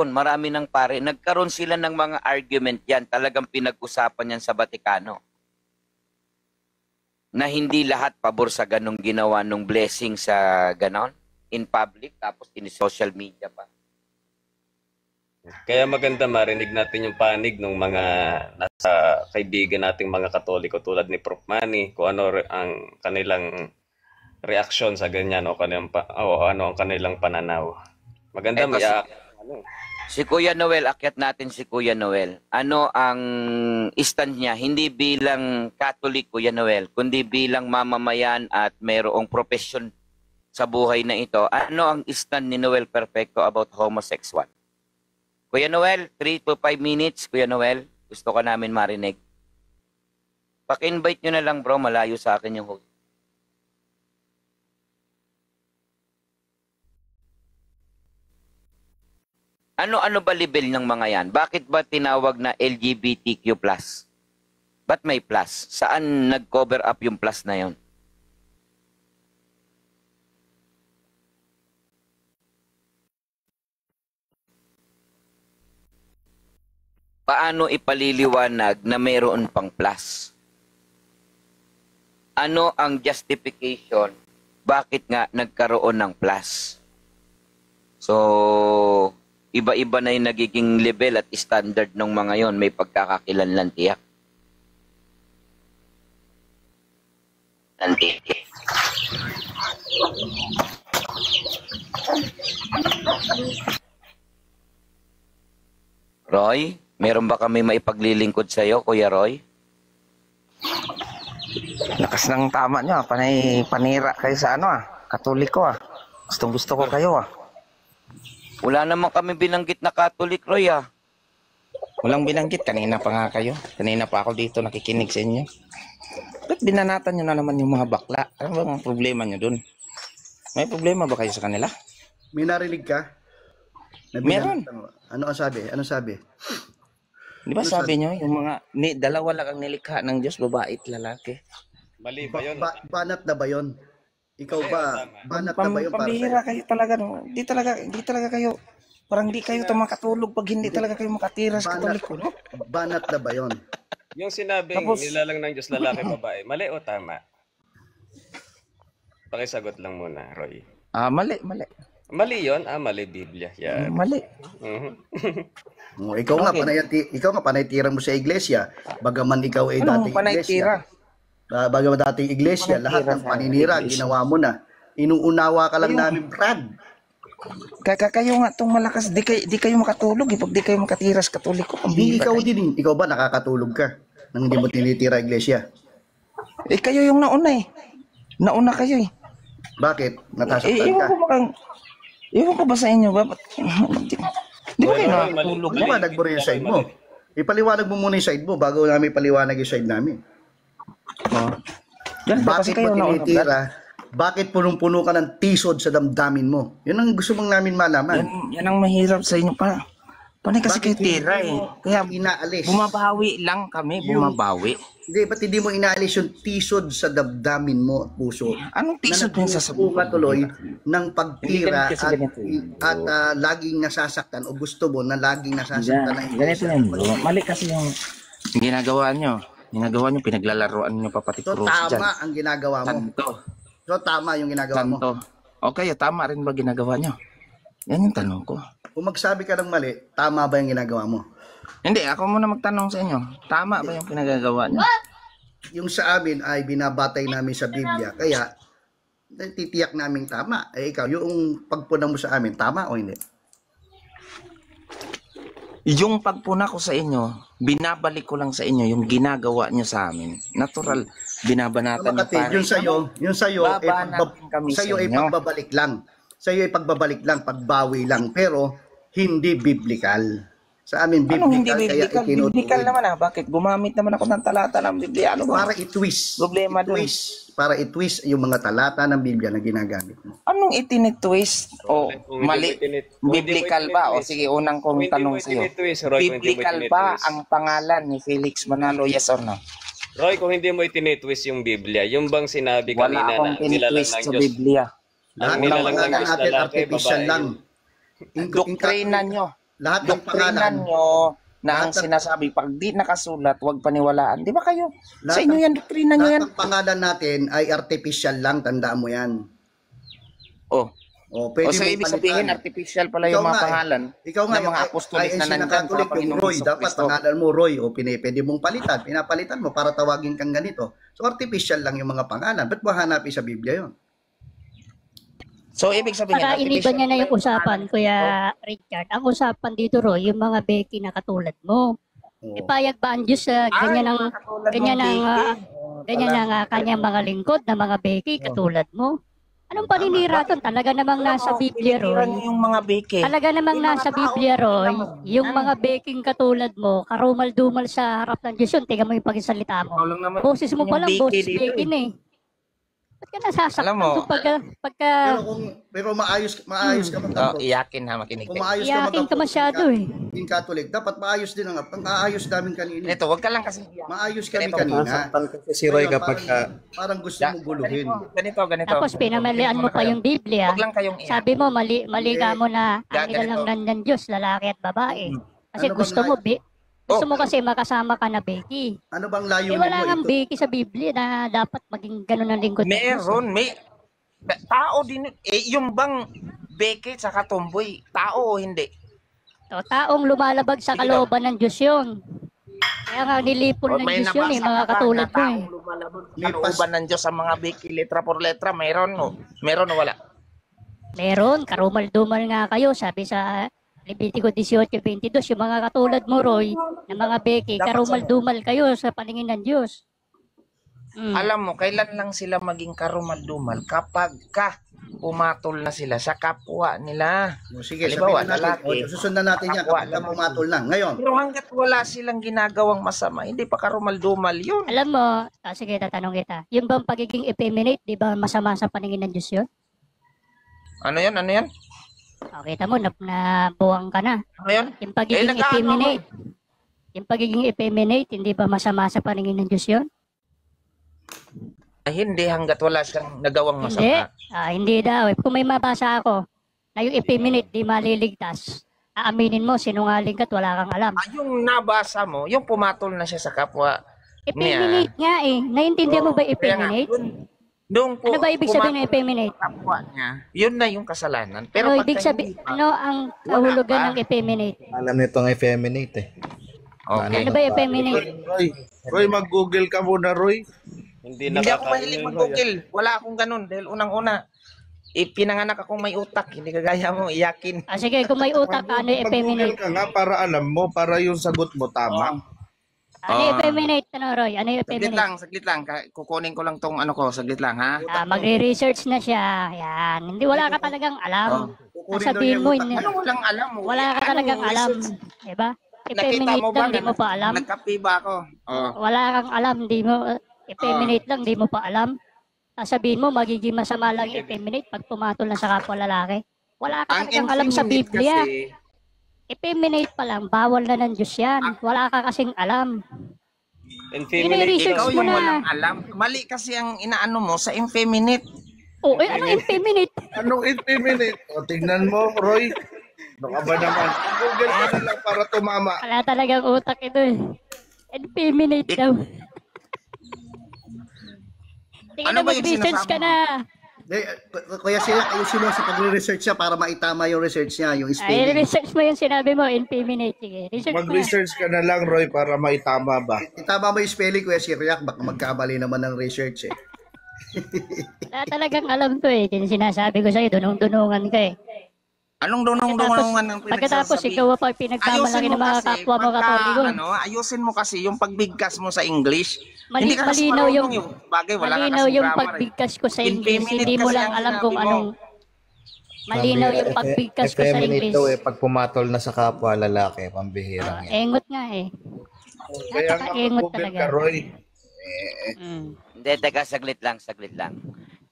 marami ng pare, nagkaroon sila ng mga argument yan, talagang pinag-usapan yan sa Vaticano. Na hindi lahat pabor sa ganong ginawa nung blessing sa ganon, in public, tapos in social media pa. Kaya maganda marinig natin yung panig ng mga nasa kaibigan nating mga Katoliko tulad ni Prof. Manny, kung ano ang kanilang reaksyon sa ganyan o ano ang kanilang pananaw. Maganda si Kuya Noel, akyat natin si Kuya Noel. Ano ang stand niya? Hindi bilang Catholic, Kuya Noel, kundi bilang mamamayan at mayroong profession sa buhay na ito. Ano ang stand ni Noel Perfecto about homosexual? Kuya Noel, 3 to 5 minutes. Kuya Noel, gusto ka namin marinig. Paki-invite nyo na lang bro, malayo sa akin yung host. Ano ba level ng mga yan? Bakit ba tinawag na LGBTQ+? Ba't may plus? Saan nag-cover up yung plus na yon? Paano ipaliliwanag na mayroon pang plus? Ano ang justification? Bakit nga nagkaroon ng plus? So, iba-iba na yung nagiging level at standard ng mga yon. May pagkakakilanlan tiyak. Roy, meron ba kami maipaglilingkod sa iyo, Kuya Roy? Lakas ng tama nyo, panira kayo sa Katoliko Gustong gusto ko kayo Wala naman kami binanggit na Catholic, Roy Walang binanggit, kanina pa nga kayo. Kanina pa ako dito nakikinig sa inyo. Ba't binanatan nyo na naman yung mga bakla? Ano bang problema nyo dun? May problema ba kayo sa kanila? May narinig ka? Meron. Ano ang sabi? Ano sabi? Di ba sabi nyo, yung mga dalawa lang ang nilikha ng Diyos, babae at lalaki. Mali ba yun? Banat na ba yun? Ikaw ba? Banat na ba yun? Pambihira kayo talaga. No? Di talaga kayo. Parang di kayo makatulog pag hindi talaga kayo makatira sa Katoliko. No? Banat na ba yun? Yung sinabing nilalang ng Diyos lalaki babae, mali o tama? Pakisagot lang muna, Roy. Mali. Mali yun? Mali Biblia. Yan. Mali. Ikaw nga panaytirang mo sa iglesia. Bagaman ikaw ay dating iglesia. Bagaman dating iglesia, lahat ng paninira ginawa mo na. Inuunawa ka lang namin, Brad. Kayo nga tong malakas, di kayo makatulog pag di kayo makatira sa Katoliko. Ikaw din. Ikaw ba nakakatulog ka nang hindi mo tinitira iglesia? Kayo yung nauna Nauna kayo Bakit? Natasaktan ka? Ewan ko ba sa inyo? Di ba kayo nakatulog? Liwanag mo rin yung side mo. Ipaliwanag mo muna yung side mo bago namin ipaliwanag yung side namin. Bakit mo tinitira? Bakit punong-puno ka ng tisod sa damdamin mo? Yun ang gusto mong namin malaman. Yan ang mahirap sa inyo pa. Panay kasi kayo tira Kaya inaalis. Bumabawi lang kami, bumabawi. Hindi, ba't hindi mo inaalis yung tisod sa damdamin mo at puso? Anong tisod yung sasabihin? Na tuloy ng pagtira at laging nasasaktan o gusto mo na laging nasasaktan. Ganito yan. Mali kasi yung ginagawa nyo. Pinaglalaroan nyo pa pati krus dyan. So tama ang ginagawa mo. So tama yung ginagawa mo. Okay, tama rin ba ginagawa nyo? Yan yung tanong ko. Kung magsabi ka ng mali, tama ba yung ginagawa mo? Hindi, ako muna magtanong sa inyo. Tama ba yung pinagagawa nyo? Yung sa amin ay binabatay namin sa Biblia. Kaya, titiyak namin tama. Ikaw, yung pagpuna mo sa amin, tama o hindi? Yung pagpuna ko sa inyo, binabalik ko lang sa inyo yung ginagawa nyo sa amin. Natural, binabanatan nyo pa. Yung sa'yo ay pagbabalik lang. Sa'yo ay pagbabalik lang, pagbawi lang. Pero, hindi biblical. Sa amin, biblical. Anong hindi biblical? Biblical naman Bakit? Gumamit naman ako ng talata ng Biblia. Ano ba? Para i-twist. Problema doon. Para i-twist yung mga talata ng Biblia na ginagamit mo. Anong itinitwist? O mali? Biblical ba? O sige, unang kong tanong sa'yo. Biblical ba ang pangalan ni Felix Manalo? Yes or no? Roy, kung hindi mo itinitwist yung Biblia, yung bang sinabi kanina na nilalang ng Diyos? Wala akong tinitwist sa Biblia. Lahat ng mga natin artificial lang. Doktrina nyo. lahat ng pangalan, doktrinan nyo na ang lahat ng- sinasabi, pag di nakasulat, huwag paniwalaan. Di ba kayo? Sa Lahat inyo ng- yan, doktrina nyo lahat yan. ng pangalan natin ay artificial lang, tandaan mo yan. Oh. O, O pwede so, mong ibig palitan. sabihin, artificial pala Ikaw yung mga nga eh. pangalan Ikaw nga, ng mga apostolis na INC nandyan Catholic, sa yung Panginoong Roy, Hesus dapat Kristo. pangalan mo Roy, o pwede mong palitan, pinapalitan mo para tawagin kang ganito. So, artificial lang yung mga pangalan. Ba't mo hanapin sa Biblia yun? So, ibig sabihin, Saka iniba niya na yung usapan, pangalan. Kuya Richard. Ang usapan dito, Roy, yung mga Becky na katulad mo. Oo. Ipayag ba ang Diyos sa ganyan ang ganyan ang kanyang mga lingkod na mga Becky katulad mo? Anong paninira ton? Talaga namang nasa Biblia, Roy. Yung mga beke. Talaga namang nasa Biblia, Roy. Yung mga Beking katulad mo, karumal-dumal sa harap ng Diyos yun. Tingnan mo yung pagsalita mo. Ikaw lang naman. Boses mo pa lang, Yung boses dito Bekin eh. Ba't ka nasasaktan Alam mo, doon pagka Pero maayos ka Oh, magtanggol. iyakin ha, makinig. Kung maayos ka iyakin ka magtanggol, masyado eh. Yung Catholic, dapat maayos din ang maayos namin kanina. Ito, wag ka lang kasi. Maayos kami Ganito, kanina. Nasaktan kasi si Roy Ngayon, kapag parang gusto mo guluhin. Ganito. Tapos pinamalian mo pa yung Biblia. Wag lang kayong iyak. Sabi mo, mali ka mo na ang Ganito. lang ng Diyos, lalaki at babae. Kasi Ano bang gusto mo, gusto mo kasi makasama ka na Becky. Ano bang Eh layunin wala mo kang ito? Becky sa Biblia na dapat maging ganun ang lingkod ng Diyos. Tao din, yung bang beke sa tomboy, tao o hindi? So, taong lumalabag sa kalooban ng Diyos yun. Kaya nga nilipol ng Diyos yun eh, mga katulad mo eh. May Kalooban ng Diyos sa mga beke, letra por letra, mayroon o wala? Meron, karumal-dumal nga kayo, sabi sa Levitico 18:22, yung mga katulad mo, Roy, na mga Becky, karumal-dumal kayo sa paningin ng Diyos. Alam mo, kailan lang sila maging karumal-dumal? Kapag pumatol na sila sa kapwa nila. Sige, Halimbawa, sabihin natin. lalaki. Susundan natin yan Kapwa kapag lang. pumatol na. Ngayon, Pero hanggat wala silang ginagawang masama, hindi pa karumal-dumal yun. Alam mo, sige, tatanong kita, yung bang pagiging effeminate, di ba masama sa paningin ng Diyos yun? Ano yan? O, kita mo, nabuwang ka na. Ano yan? Yung pagiging nag-aano effeminate, yung pagiging effeminate, hindi ba masama sa paningin ng Diyos yun? Ay, hindi hanggat wala siyang nagawang Hindi. masama. Hindi daw. Kung may mabasa ako na yung effeminate di maliligtas, aaminin mo, sinungaling ka at wala kang alam. Yung nabasa mo, yung pumatol na siya sa kapwa. Effeminate nga eh. Naiintindihan mo ba effeminate? Ano ba ibig sabihin ng effeminate? Kapwa niya, yun na yung kasalanan. Pero Ano pagka ibig sabihin? hindi pa- Ano ang kahulugan ng effeminate? alam nitong effeminate eh. Okay. Ano ba effeminate? Roy, mag-google ka muna, Roy. Hindi Hindi ako nakakain mahilig yun, Roy. mag-google. Wala akong ganun. Dahil unang-una, pinanganak akong may utak. Hindi kagaya mo, iyakin. Sige, kung may utak, ano yung Mag-google effeminate? ka nga para alam mo, para yung sagot mo tama. Ano yung effeminate? Ano, Roy? Ano yung effeminate? Saglit lang. Kukunin ko lang tong ano ko. Saglit lang, ha? Magre-research na siya. Yan. Hindi, wala ka talagang alam. kukunin daw Sasabihin niya mo, yung hindi. Ano walang alam mo? Wala ka talagang alam. Diba? Effeminate lang, di mo pa alam. Nagkape ba ako? Oh. Wala kang alam, di mo, effeminate lang, di mo pa alam. Sasabihin mo, magiging masama lang yung effeminate pag pumatol na sa kapwa lalaki. Wala ka Ang talagang alam sa effeminate Biblia. kasi, Effeminate pa lang, bawal na ng Diyos yan. Wala ka kasing alam. Infeminate research ikaw ikaw mo yung na. walang alam. Mali kasi ang inaano mo sa effeminate. O, ano effeminate? Anong effeminate? O, tingnan mo, Roy. Ano ka ba naman? Google ka na lang para tumama. Wala talagang utak ito eh. Effeminate daw. Sige Ano na, ba yung mag-research ka sinasabi na. Kaya sila, ayusin mo sa pagre-research niya para maitama yung research niya, yung Ay, spelling. research mo yung sinabi mo, effeminate. Sige, research mo. Mag-research ka na lang, Roy, para maitama ba? Itama mo yung spelling, Kuya Siriac, baka magkamali naman ng research eh. Wala talagang alam to eh. Sinasabi ko sa'yo, dunong-dunungan ka eh. Anong dunong-dungan ng Pagkatapos ikaw pa pinagmamalaki ng mga kapwa mo katoliko. Ayusin mo kasi yung pagbigkas mo sa English. Mali- Hindi ka kasi malinaw marunong yung- bagay, wala ka Malinaw kasing yung grammar, pagbigkas ko sa English. Effeminate Hindi mo kasi lang ang alam kung sinabi mo. anong... Malinaw yung pagbigkas ko sa Effeminate English. daw eh, pag pumatol na sa kapwa lalaki, pambihirang yan. Engot nga eh. Kaya nga Napaka-engot mag-google talaga. ka, Roy. Mm. Hindi, teka, saglit lang.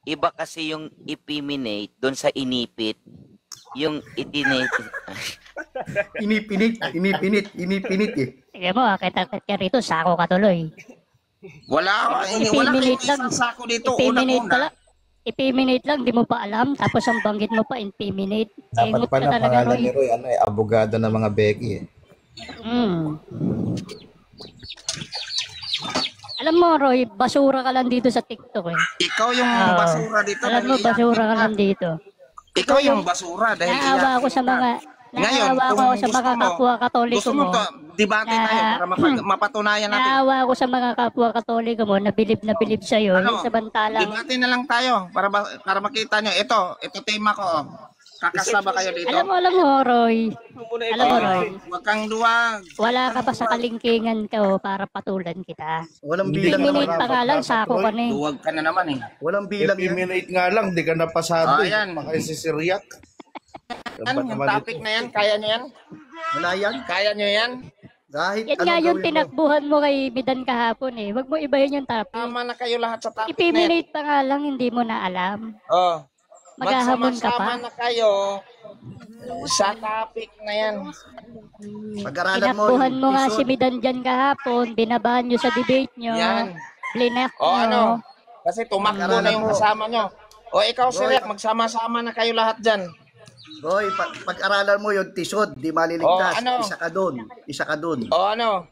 Iba kasi yung effeminate doon sa inipit, yung itinate. Inipinit eh. Sige mo, akit-akit ka rito, sako ka tuloy. Wala Effeminate kayong lang. isang sako dito. Effeminate Unang-una, pala. i-minute lang, di mo pa alam. Tapos ang banggit mo pa, in-minute. Dapat Ingot ka pala talaga, pangalan Roy. ni Roy, ano abogado ng mga Becky eh. Mm. Alam mo, Roy, basura ka lang dito sa TikTok eh. Ikaw yung Oo. basura dito. Alam mo, dahil basura ka iyakin lang dito. Ikaw yung basura dahil Naawa ako sa mga Ngayon, naawa ako kung sa gusto mga mo- kapwa Katoliko gusto mo mo. to, debate Na- tayo para mapatunayan natin. Naawa ako sa mga kapwa Katoliko mo na bilib sa iyo. Ano? Samantalang Debate na lang tayo para makita nyo. Ito tema ko. oh. Kakasama kayo dito. alam mo, Roy. Alam mo, Roy. Huwag kang duwag. Wala ka pa sa kalingkingan ka para patulan kita. Walang Hindi bilang Minute naman. pa nga lang, sako ka na eh. Duwag ka na naman eh. Walang bilang yan. I-minute nga lang, di ka napasado. Ayan. Pakay si Siriak. Ano yung topic na yan? Kaya nyo yan? Wala yan. Kaya nyo yan? Kahit Yan nga anong yung gawin mo. tinakbuhan mo kay Bidan kahapon eh. Huwag mo ibahin yung topic. Tama na kayo lahat sa topic na yan. I-minute pa nga lang, hindi mo na alam. Oh. Maghahamon ka Magsama-sama pa. na kayo sa topic na yan. Pag-aralan mo. Tinakbuhan mo nga Tisod. si Bidan dyan kahapon, binabahan nyo sa debate nyo, Yan. blinak O nyo. ano? Kasi tumakbo Pag-aralan na yung mo. kasama nyo. O ikaw, Siriak, magsama-sama na kayo lahat dyan. Roy, pag-aralan mo yung tisod, di maliligtas. Oh, ano? Isa ka doon. Isa ka doon. O ano?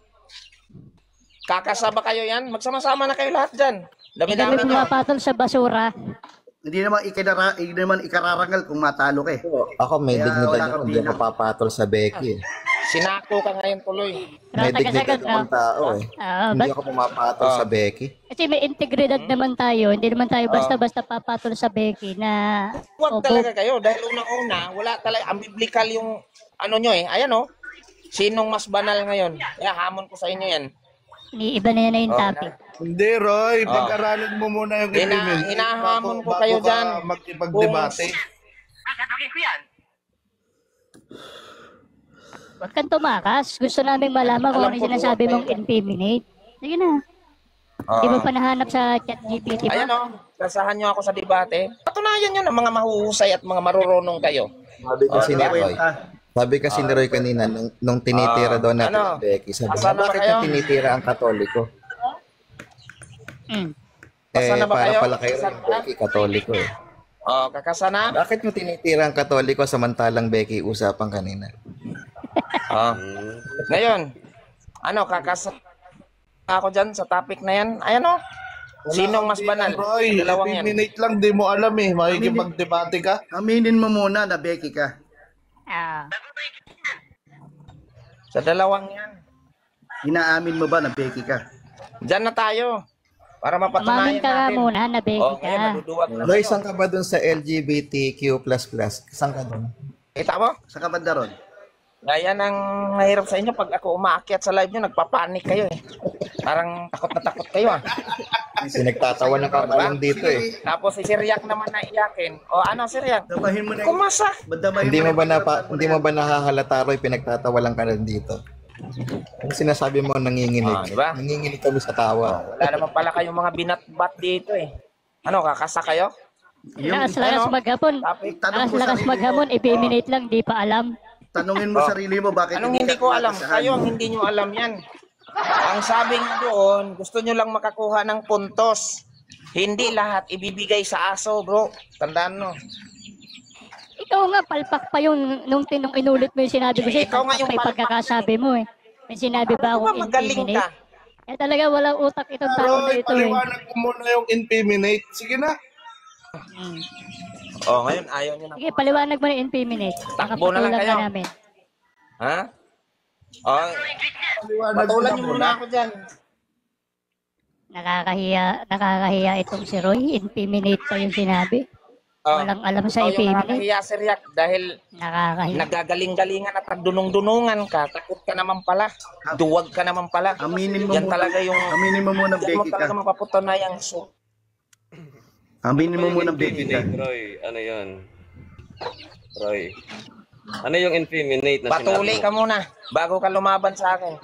Kakasama kayo yan? Magsama-sama na kayo lahat dyan. Hindi Dami-dami kami nyo. pumapatol sa basura. Hindi naman ikararangal kung matalo ka eh. Ako may Kaya dignidad wala ako, kang hindi ako bilang. papatol sa Becky eh. Sinako ka ngayon tuloy. May Pero dignidad taga-sagot, akong tao eh. Hindi ako pumapatol sa Becky. Kasi may integridad naman tayo. Hindi naman tayo basta-basta papatol sa Becky na Huwag talaga kayo. Dahil unang-una, wala talaga. Ang biblical yung ano nyo eh. Ayan o. Sinong mas banal ngayon? Kaya hamon ko sa inyo yan. iba na yan na yung topic. Hindi, Roy. Pag-aralan mo muna yung i-minute. hinahamon ko bago kayo ka dyan. magkipag-debate. Huwag kang tumakas. Gusto namin malaman kung Alam ano ko, sinasabi tuwag mong NP-minute. Sige na. Di mo pa nahanap sa chat GPT ba? Ayan o. Kasahan nyo ako sa debate. Patunayan nyo ng mga mahuhusay at mga marurunong kayo. Sabi kasi ni Roy, Kwenta. sabi kasi ni Roy kanina, nung tinitira daw natin ano? ang Becky, sabi Asan niya, na ba bakit kayo? niya tinitira ang Katoliko? Hmm. Asan na ba para kayo? pala kayo Asan rin, na? Becky, Katoliko eh. O, kakasana? Bakit nyo tinitira ang Katoliko samantalang Becky usapan kanina? O. Ngayon, ano, kakasana ako dyan sa topic na yan. Ayan o. Sinong mas banal? Roy, Dalawang yan. i-minute lang, di mo alam eh. Makikipag-debate ka. Aminin mo muna na Becky ka. Ah. Sa dalawang yan. Inaamin mo ba na Becky ka? Diyan na tayo. Para Umamin mapatunayan ka nga natin. muna na Becky O, ngayon, ka. naduduwag na Roy, kayo. saan ka ba dun sa LGBTQ++? Saan ka dun? Kita mo? Sa kabanda ron. Gaya ng mahirap sa inyo pag ako umaakyat sa live nyo, nagpapanik kayo eh. Parang takot na takot kayo ah. Kasi nagtatawa na ka lang dito eh. Tapos si Siriak naman na iyakin. O ano Siriak? Damahin mo na Kumasa. Damahin Hindi mo ba na hindi mo ba nahahalata, Roy, pinagtatawa lang ka lang dito? Ang sinasabi mo nanginginig. Ah, di ba? Nanginginig kami sa tawa. Wala naman pala kayong mga binatbat dito eh. Ano, kakasa kayo? Lakas-lakas ano? maghapon. Topic. Tanong mo Lakas-lakas sarili mo. maghamon, i-minute lang, di pa alam. Tanungin mo sarili mo bakit Anong hindi ka ko alam? kumakasahan? Kayo ang hindi nyo alam yan. Ang sabi nyo doon, gusto nyo lang makakuha ng puntos. Hindi lahat ibibigay sa aso, bro. Tandaan mo. Ikaw nga, palpak pa yung nung inulit mo yung sinabi ko sa'yo. Ikaw nga yung palpak pa yung palpak pagkakasabi mo eh. May sinabi ba Ano ba, akong magaling ka? intimidate? Eh talaga walang utak itong tao na Roy, ito eh. paliwanag ko muna yung in-minute. Sige na. Oh, ngayon ayaw nyo na. Sige, paliwanag mo na intimidate. Takbo na lang Nakapatulan kayo. ka namin. Ha? Oh, Paliwanag patulan ko nyo na muna ako dyan. Nakakahiya itong si Roy. Intimidate pa yung sinabi. Oh, Walang alam sa ikaw yung intimidate. nakakahiya, Siriak, dahil Nakakahiya. nagagaling-galingan at nagdunong-dunungan ka. Takot ka naman pala. Duwag ka naman pala. Aminin mo Yan muna. talaga yung... Aminin mo muna Yan mo Becky talaga ka. mapaputunayang so. Aminin mo muna Becky ka. Roy, ano yun? Roy. Ano yung infeminate na Patuloy sinabi ka mo? muna bago ka lumaban sa akin.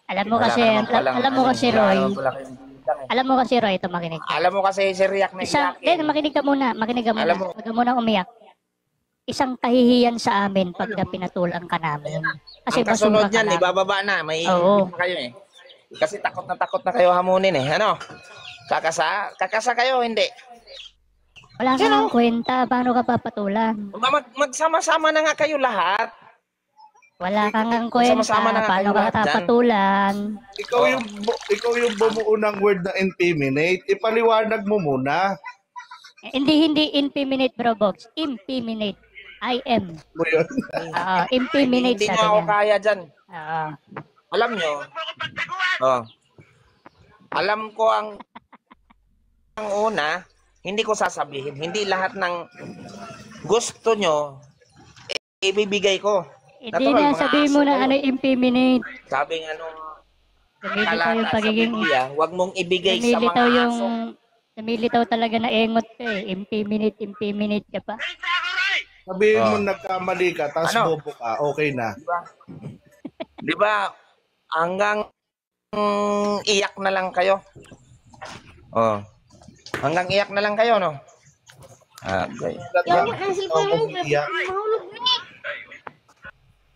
Alam mo Wala kasi, ka naman palang- alam mo kasi wala Roy. naman pala kayong bintang eh. Alam mo kasi Roy, ito makinig. Alam mo kasi si Riak na iyakin. Makinig ka muna. Makinig ka muna. Alam mo. Huwag ka muna umiyak. Isang kahihiyan sa amin pagka pinatulang ka namin. Kasi Ang kasunod basura ka niyan, lang. ibababa na. May Oo. iingit pa kayo eh. Kasi takot na kayo hamunin eh. Ano? Kakasa kayo, hindi. Wala ka ng kwenta. Paano ka papatulan? Magsama-sama na nga kayo lahat. Wala kang ang kwenta. Sama-sama na nga Paano kayo ka lahat dyan. papatulan? Ikaw yung bumuo ng word na intimidate. Ipaliwanag mo muna. Hindi inpiminate, bro, box. Impiminate. I am. Mo yun. Impiminate Hindi sabi na ako niya. kaya dyan. Oo. Alam nyo, alam ko ang una, hindi ko sasabihin. Hindi lahat ng gusto nyo, ibibigay ko. Hindi Natural, na mga sabihin mo aso na kayo. ano impiminate. Sabing Lumilitaw talata yung sa pagiging... Biblia, huwag mong ibigay sa Lumilitaw mga yung... aso. Lumilitaw talaga na engot ka eh. Impiminate ka pa. Sabihin mo nagkamali ka, tapos Ano? bobo ka, okay na. Di ba? Hanggang iyak na lang kayo. Hanggang iyak na lang kayo, no? Okay.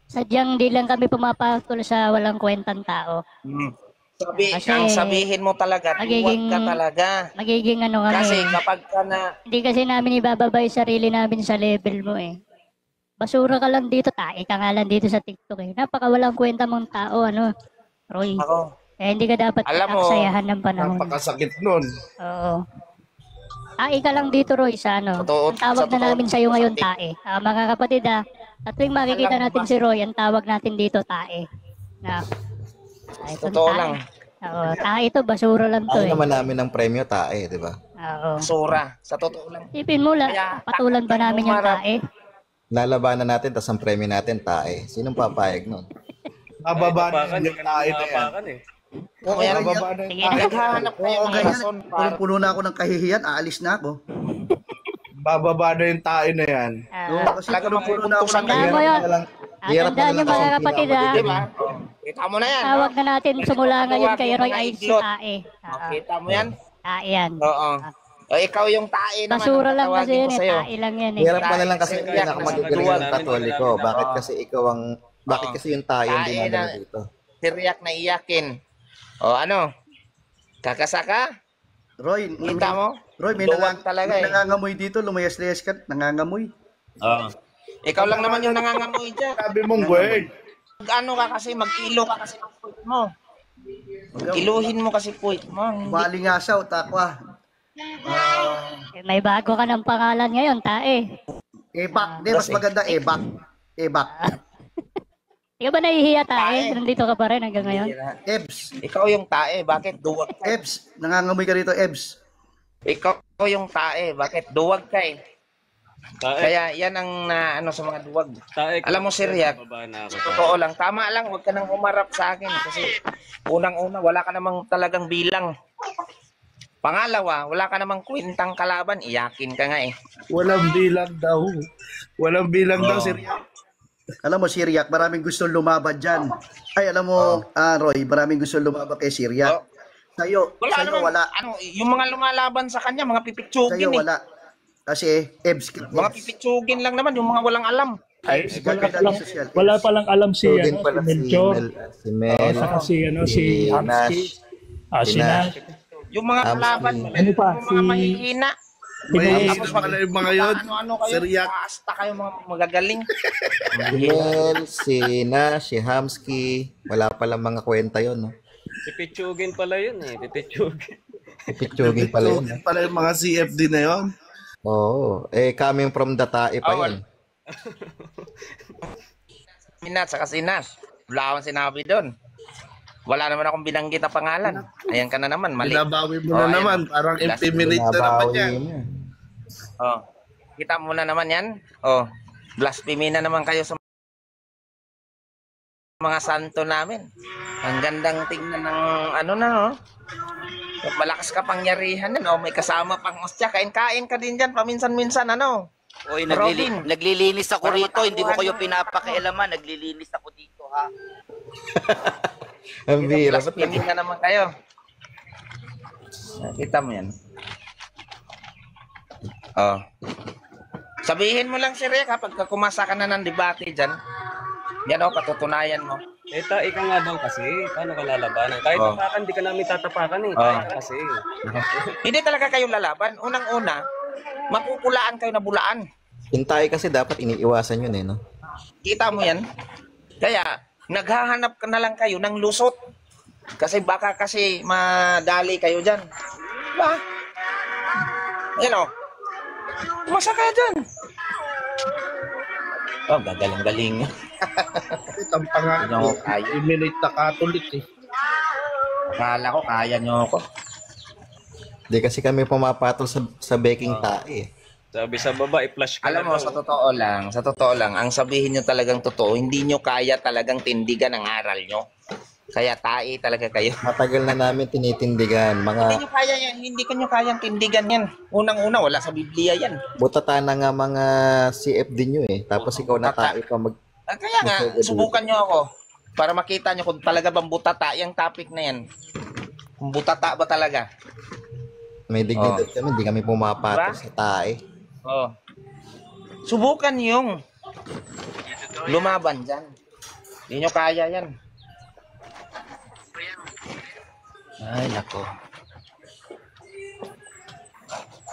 Sadyang di lang kami pumapatol sa walang kwentang tao. Kasi ang sabihin mo talaga, magiging- tuwag ka talaga. Magiging ano kami. Kasi kapag ka na, Hindi kasi namin ibababa yung sarili namin sa level mo eh. Basura ka lang dito, tae ka nga lang dito sa TikTok eh. Napakawalang kwenta mong tao, ano, Roy. ako, Hindi ka dapat Alam mo, aksayahan ng panahon. Napakasakit nun. Oo. Tae ka lang dito, Roy, sa ano. Totoo- Ang tawag sa na totoo- namin sa'yo ngayon, tae. Mga kapatid at tuwing makikita Alam mo natin ba? si Roy, ang tawag natin dito, tae. Na, itong Totoo tae. lang. Oo, tae to, basura lang to Ayaw eh. naman namin ng premyo tae, di ba? Oo. sura. Sa totoo lang. Isipin mo, Kaya, patulan ba namin yung umarap. tae? Lalabanan natin, tas ang premyo natin tae. Sinong papayag nun? Mababa Tapakan, na di yung ka tayo naman na yan. tapakan eh. Oo, Kaya ganyan. Mababa na yung Sige. tayo. Naghahanap kayo Oo, ng ganyan. rason para Puno na ako ng kahihiyan, aalis na ako. Bababa na yung tayo na yan. Oo, kasi talaga puno na ako ng mapupuntusan Tandaan mo kahihiyan. yun. na lang. Hirap Tandaan na nyo lang mga ako kapatid pinakamadali. Di ba? Kita mo na yan. Tawag na natin sumula ngayon kay Roy Mga ay si iglot. tae. Kita mo yan? Tae yan. Oo. O, ikaw yung tae naman. Basura ang lang kasi tatawagin yan ko eh. sa'yo. Tae lang yan eh. Hirap mo na lang kasi Tae, pinakamagagaling tae. ng katoliko. Bakit kasi ikaw ang... Bakit kasi yung tayo ang Tae dinadala na- dito? Siriyak na iyakin. O ano? Kakasaka? Roy, Kita mo? Roy, may, Duwag talaga may eh. nangangamoy dito, lumayas-layas ka, nangangamoy. Oo. Ikaw lang naman yung nangangamoy dyan. Sabi mong word. Ano ka kasi, mag-ilo ka kasi ng puwit mo. Iluhin mo kasi puwit mo. Hindi. Malingasaw, takwa. May bago ka ng pangalan ngayon, tae. Ebak, di, mas maganda ebak. Ebak. Ikaw ba nahihiya tae? Nandito ka pa rin hanggang ngayon? Ebs. Ikaw yung tae, bakit duwag ka? Ebs. Nangangamoy ka rito, Ebs. Ikaw yung tae, bakit duwag ka eh? Tae, Kaya yan ang ano sa mga duwag. tae. Alam mo, Sir Yak, Bababa na ako. totoo lang, tama lang, huwag ka nang umarap sa akin kasi unang-una, wala ka namang talagang bilang. Pangalawa, wala ka namang kwentang kalaban, iyakin ka nga eh. Walang bilang daw. Walang bilang daw, Sir. Alam mo, Siriak, maraming gusto lumaban dyan. Ay, alam mo, Roy, maraming gusto lumaban kay Siriak. Sa'yo, Wala sa'yo namang, wala. ano, yung mga lumalaban sa kanya, mga Sa'yo pipitsugin eh. wala. Kasi, Ebs. Mga pipitsugin lang naman, yung mga walang alam. Ay, Wala palang alam si, So din ano, pala si si Melchor. Mel. Si Mel. Saka si, ano, si Nash. si Nash. Yung mga kalaban, Ano pa? yung mga mahihina. may Si- pala yung mga yun. Ano kayo, Sir Yak. paasta kayo mga magagaling. Si Mel, si Nash, si Hamsky. Wala palang mga kwenta yun, no? Pipitsugin pala yun eh. Pipitsugin. Pipitsugin pala yun. Ito pala yung mga CFD na yun. Oo. Coming from the tae pa yun. Minat, saka sinas. Wala akong sinabi doon. Wala naman akong binanggit na pangalan. Ayan ka na naman, mali. Binabawi mo na ayan. naman. Parang intimidate na naman Binabawi yan. mo. Oh. Kita mo na naman yan. Oh. Blasphemy na naman kayo sa mga santo namin. Ang gandang tingnan ng ano na, no? Malakas ka pangyarihan yan. Oh, may kasama pang ostya. Kain-kain ka din dyan paminsan-minsan, ano? Oy, Robin. naglilinis ako Para rito, hindi ko matakuhan kayo mo. pinapakialaman, naglilinis ako dito ha. Ang bira. Ba't Blasphemy na naman kayo. Kita mo yan. Oh. Sabihin mo lang si Rek, kapag kumasa ka na ng debate dyan, yan o, patutunayan mo. Eh, tae ka nga daw kasi. Paano ka lalabanan? Kahit Oh. tapakan, di ka namin tatapakan eh. Tae ka kasi. Hindi talaga kayo lalaban. Unang-una, mapupulaan kayo na bulaan. Hintay kasi dapat iniiwasan yun eh, no? Kita mo yan? Kaya, naghahanap ka na lang kayo ng lusot. Kasi baka kasi madali kayo dyan. Diba? Yan o. Umasa kaya dyan. Oh, gagaling-galing. Tampangan No, ko. ay. Eliminate na Catholic eh. Akala ko kaya nyo ako. Hindi kasi kami pumapatol sa baking tae eh. Sabi sa baba, i-flash ka Alam na mo, daw. sa totoo lang, ang sabihin nyo talagang totoo, hindi nyo kaya talagang tindigan ang aral nyo. Kaya tae talaga kayo. Matagal na namin tinitindigan. Hindi Mga nyo kaya yan, hindi ko nyo kayang tindigan yan. Unang-una, wala sa Biblia yan. butata na nga mga CFD nyo eh. Tapos ikaw na tae pa mag... Kaya nga, subukan nyo ako para makita nyo kung talaga bang butata yung topic na yan. Kung butata ba talaga? May dignidad kami, hindi kami pumapatol Diba? sa tae. Oh. Subukan yung lumaban dyan. Hindi nyo kaya yan. Ay, nako.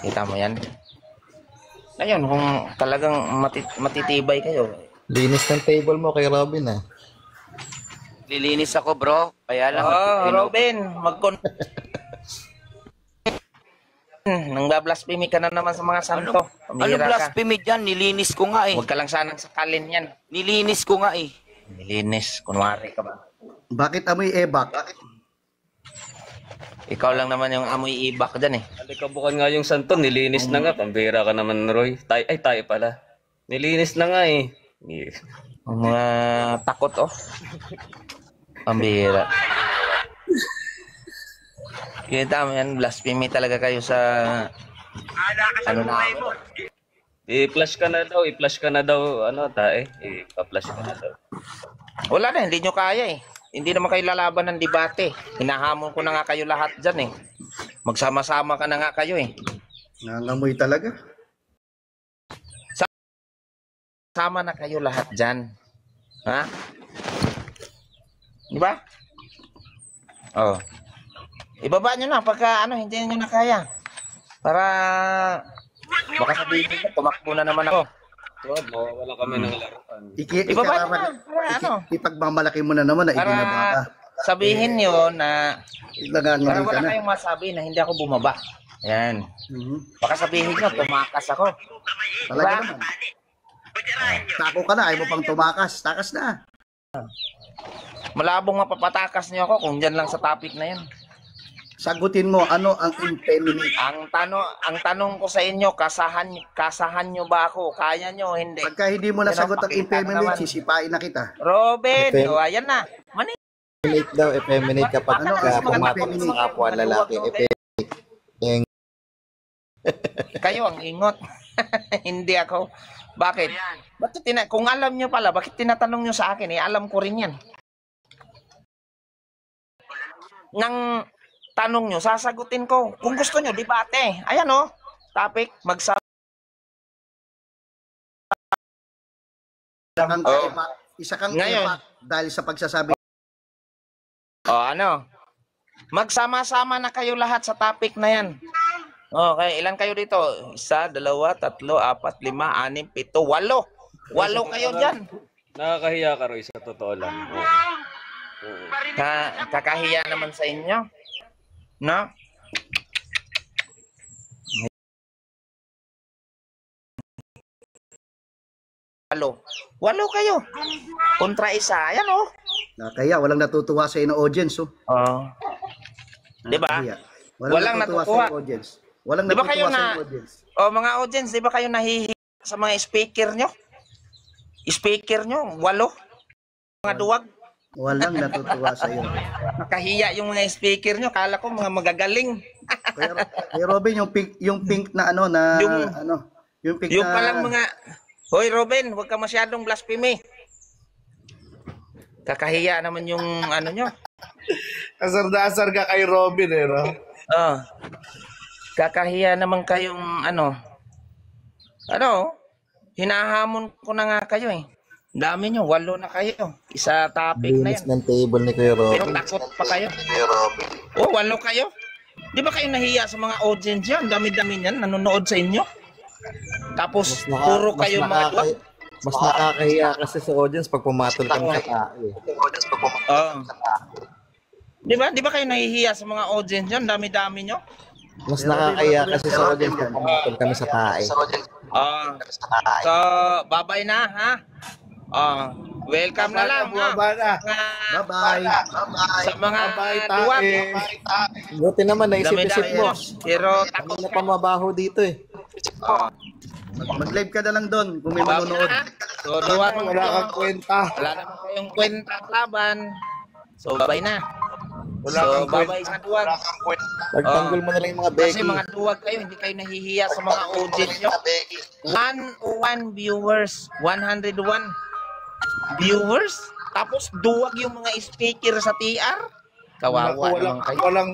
Kita mo yan? Ngayon, kung talagang matitibay kayo, Linis ng table mo kay Robin ah. Lilinis ako, bro. Kaya lang. Robin, nang bablasphemy ka na naman sa mga santo. Ano Pamihira ka. blasphemy dyan? Nilinis ko nga eh. Huwag ka lang sanang sakalin yan. Nilinis ko nga eh. Nilinis, kunwari ka ba? Bakit amoy ebak? Ikaw lang naman yung amoy ibak dyan eh. Alikabukan nga yung santo, nilinis na nga. Pambira ka naman, Roy. Tayo pala. Nilinis na nga eh. Ang mga takot oh. Pambira. Kita mo yan, blasphemy talaga kayo sa ano na ako. I-flash ka na daw, ano, tae. I-flash ka na daw. Wala na, hindi nyo kaya eh. Hindi naman kayo lalaban ng debate. Hinahamon ko na nga kayo lahat dyan eh. Magsama-sama ka na nga kayo eh. Nangangamoy talaga. Sama na kayo lahat dyan. Ha? Di ba? Oh. Ibaba nyo na pagka ano, hindi nyo na kaya. Para baka sabihin nyo, tumakbo na naman ako. Wag, mawawala kami ng laruan. Ibaba nyo na. Para ano? Ipagmamalaki mo na naman na ibinaba ka. Para sabihin nyo na para Nangangamoy ka wala na. kayong masabi na hindi ako bumaba. Ayan. Baka sabihin nyo, tumakas ako. Talaga naman. Tako ka na, ayaw mo pang tumakas. Takas na. Malabong mapapatakas nyo ako kung dyan lang sa topic na yan. Sagutin mo, ano ang impediment? Ang tanong ko sa inyo, kasahan nyo ba ako? Kaya nyo? Hindi. Pagka hindi mo nasagot ang Pakita impediment, naman. sisipain na kita. Robin, Effeminate. ayan na. Mani. Effeminate daw, effeminate kapag Ano, pumatol sa kapwa lalaki. Kayo ang ingot. Hindi ako. Bakit? Kung alam nyo pala, bakit tinatanong nyo sa akin? Alam ko rin yan. Nang tanong nyo, sasagutin ko. Kung gusto nyo, debate. Ayan o. Topic, Isa kang Ngayon. impact dahil sa pagsasabi. ano? Magsama-sama na kayo lahat sa topic na yan. Okay, ilan kayo dito? 1, 2, 3, 4, 5, 6, 7, 8. 8 kayo dyan. Nakakahiya ka, Roy, sa totoo lang. Oo. Kakahiya naman sa inyo. No? Walo kayo. Kontra isa. Ayan oh. Kaya walang natutuwa sa ino audience. Oh. Di ba? Nakakahiya. Walang natutuwa. sa ino audience. Walang Di ba natutuwa kayo sa na- ino audience. Mga audience, di ba kayo nahihiya sa mga speaker nyo? Speaker nyo, 8. Mga duwag. Walang natutuwa sa iyo. Nakahiya yung mga speaker nyo. Kala ko mga magagaling. Kaya Robin, yung pink na ano na yung pink Yung na palang mga... Hoy Robin, huwag ka masyadong blasphemy. Kakahiya naman yung ano nyo. Asar na asar ka kay Robin eh, no? Oh. Kakahiya naman kayong ano. Hinahamon ko na nga kayo eh. Dami nyo, 8 na kayo. Isa topic na Linis yan. ng table ni Kuya Pero Robin. takot pa kayo. 8 kayo. Di ba kayo nahiya sa mga audience yan? Dami-dami yan, nanonood sa inyo. Tapos puro kayo mga duwag. Mas nakakahiya kasi sa audience pag pumatol kami sa tao. Oo. Di ba kayo nahihiya sa mga audience nyo? Dami-dami nyo? Mas nakakahiya kasi sa audience pag pumatol kami sa tae. So, babay na, ha? Welcome na lang, ha? Bye-bye. Sa mga duwag. Buti naman naisip-isip mo. Pero Hindi na pa mabaho dito eh. Mag-live ka na lang doon kung may manonood. So, duwag. Wala kang kwenta. Wala naman kayong kwenta laban. So, babay na. Wala So, kang babay sa duwag. Pagtanggol mo na lang yung mga Kasi Becky. mga duwag kayo, hindi kayo nahihiya sa mga audience nyo. 101 viewers, 101 viewers. Tapos duwag yung mga speaker sa TR. Kawawa naman kayo. Walang